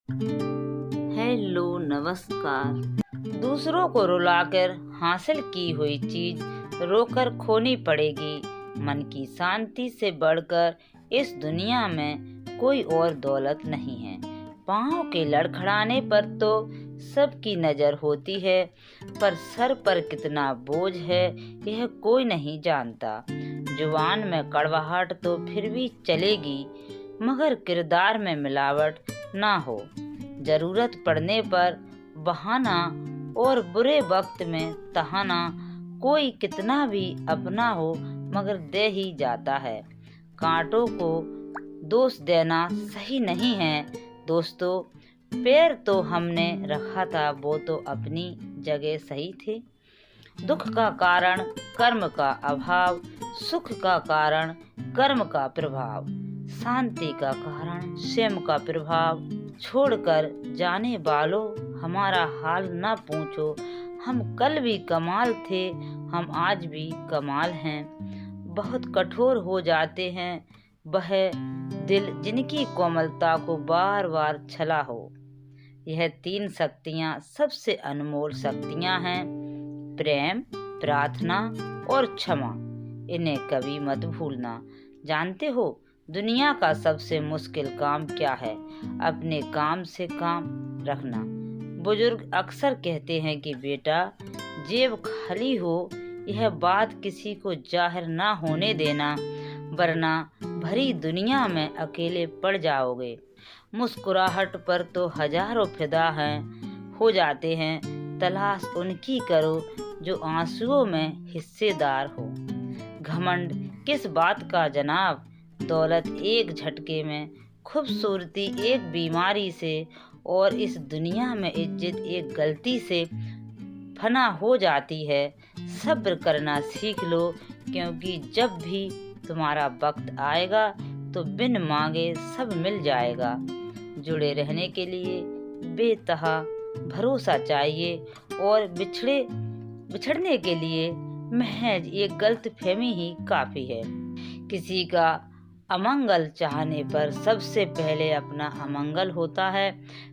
Hello नमस्कार। दूसरों को रुलाकर हासिल की हुई चीज रोकर खोनी पड़ेगी। मन की शांति से बढ़कर इस दुनिया में कोई और दौलत नहीं है। पाँव के लड़खड़ाने पर तो सबकी नजर होती है, पर सर पर कितना बोझ है यह कोई नहीं जानता। जुबान में कड़वाहट तो फिर भी चलेगी, मगर किरदार में मिलावट ना हो। जरूरत पड़ने पर बहाना और बुरे वक्त में तहाना, कोई कितना भी अपना हो मगर दे ही जाता है। कांटों को दोष देना सही नहीं है दोस्तों। पैर तो हमने रखा था, वो तो अपनी जगह सही थे। दुख का कारण कर्म का अभाव, सुख का कारण कर्म का प्रभाव, शांति का कारण स्वयं का प्रभाव। छोड़कर जाने वालों हमारा हाल न पूछो। हम कल भी कमाल थे, हम आज भी कमाल हैं। बहुत कठोर हो जाते हैं वह दिल जिनकी कोमलता को बार बार छला हो। यह तीन शक्तियाँ सबसे अनमोल शक्तियाँ हैं, प्रेम, प्रार्थना और क्षमा। इन्हें कभी मत भूलना। जानते हो दुनिया का सबसे मुश्किल काम क्या है? अपने काम से काम रखना। बुजुर्ग अक्सर कहते हैं कि बेटा, जेब खाली हो यह बात किसी को जाहिर ना होने देना, वरना भरी दुनिया में अकेले पड़ जाओगे। मुस्कुराहट पर तो हजारों फिदा हैं हो जाते हैं, तलाश उनकी करो जो आंसुओं में हिस्सेदार हो। घमंड किस बात का जनाब, दौलत एक झटके में, खूबसूरती एक बीमारी से, और इस दुनिया में इज्जत एक गलती से फना हो जाती है। सब्र करना सीख लो, क्योंकि जब भी तुम्हारा वक्त आएगा तो बिन मांगे सब मिल जाएगा। जुड़े रहने के लिए बेतहा भरोसा चाहिए, और बिछड़ने के लिए महज एक गलतफहमी ही काफी है। किसी का अमंगल चाहने पर सबसे पहले अपना अमंगल होता है।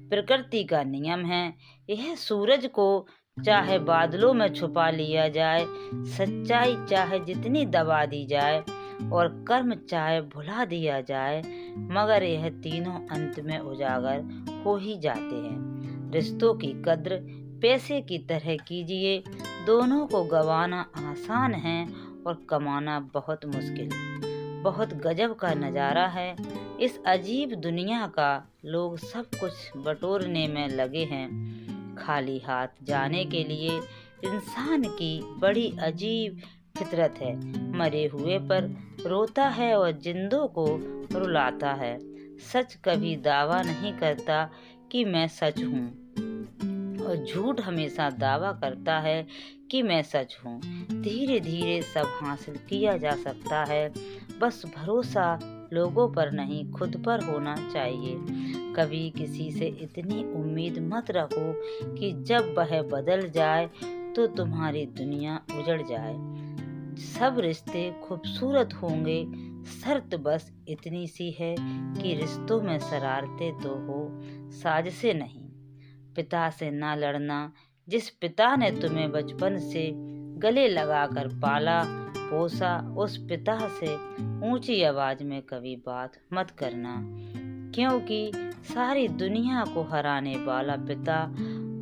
प्रकृति का नियम है, यह सूरज को चाहे बादलों में छुपा लिया जाए, सच्चाई चाहे जितनी दबा दी जाए, और कर्म चाहे भुला दिया जाए, मगर यह तीनों अंत में उजागर हो ही जाते हैं। रिश्तों की कद्र पैसे की तरह कीजिए। दोनों को गंवाना आसान है और कमाना बहुत मुश्किल। बहुत गजब का नज़ारा है इस अजीब दुनिया का। लोग सब कुछ बटोरने में लगे हैं, खाली हाथ जाने के लिए। इंसान की बड़ी अजीब फितरत है, मरे हुए पर रोता है और जिंदों को रुलाता है। सच कभी दावा नहीं करता कि मैं सच हूँ, और झूठ हमेशा दावा करता है कि मैं सच हूँ। धीरे धीरे सब हासिल किया जा सकता है, बस भरोसा लोगों पर नहीं खुद पर होना चाहिए। कभी किसी से इतनी उम्मीद मत रखो कि जब वह बदल जाए तो तुम्हारी दुनिया उजड़ जाए। सब रिश्ते खूबसूरत होंगे, शर्त बस इतनी सी है कि रिश्तों में शरारतें तो हो, साजिशें नहीं। पिता से ना लड़ना। जिस पिता ने तुम्हें बचपन से गले लगाकर पाला पोसा, उस पिता से ऊंची आवाज में कभी बात मत करना, क्योंकि सारी दुनिया को हराने वाला पिता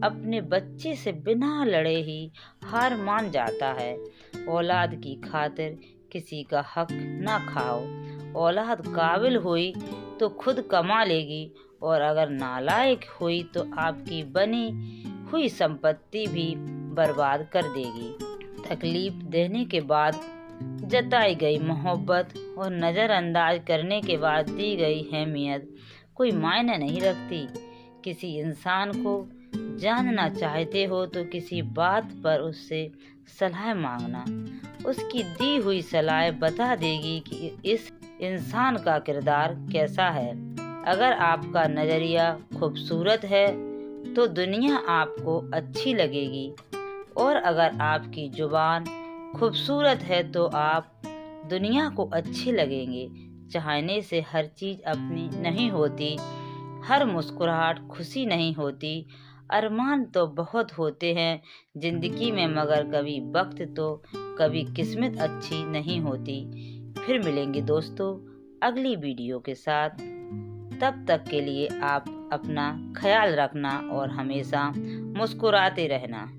अपने बच्चे से बिना लड़े ही हार मान जाता है। औलाद की खातिर किसी का हक ना खाओ। औलाद काबिल हुई तो खुद कमा लेगी, और अगर नालायक हुई तो आपकी बनी हुई संपत्ति भी बर्बाद कर देगी। तकलीफ देने के बाद जताई गई मोहब्बत और नज़रअंदाज करने के बाद दी गई अहमियत कोई मायने नहीं रखती। किसी इंसान को जानना चाहते हो तो किसी बात पर उससे सलाह मांगना। उसकी दी हुई सलाह बता देगी कि इस इंसान का किरदार कैसा है। अगर आपका नज़रिया खूबसूरत है तो दुनिया आपको अच्छी लगेगी, और अगर आपकी जुबान खूबसूरत है तो आप दुनिया को अच्छे लगेंगे। चाहने से हर चीज़ अपनी नहीं होती, हर मुस्कुराहट खुशी नहीं होती। अरमान तो बहुत होते हैं जिंदगी में, मगर कभी वक्त तो कभी किस्मत अच्छी नहीं होती। फिर मिलेंगे दोस्तों अगली वीडियो के साथ। तब तक के लिए आप अपना ख्याल रखना और हमेशा मुस्कुराते रहना।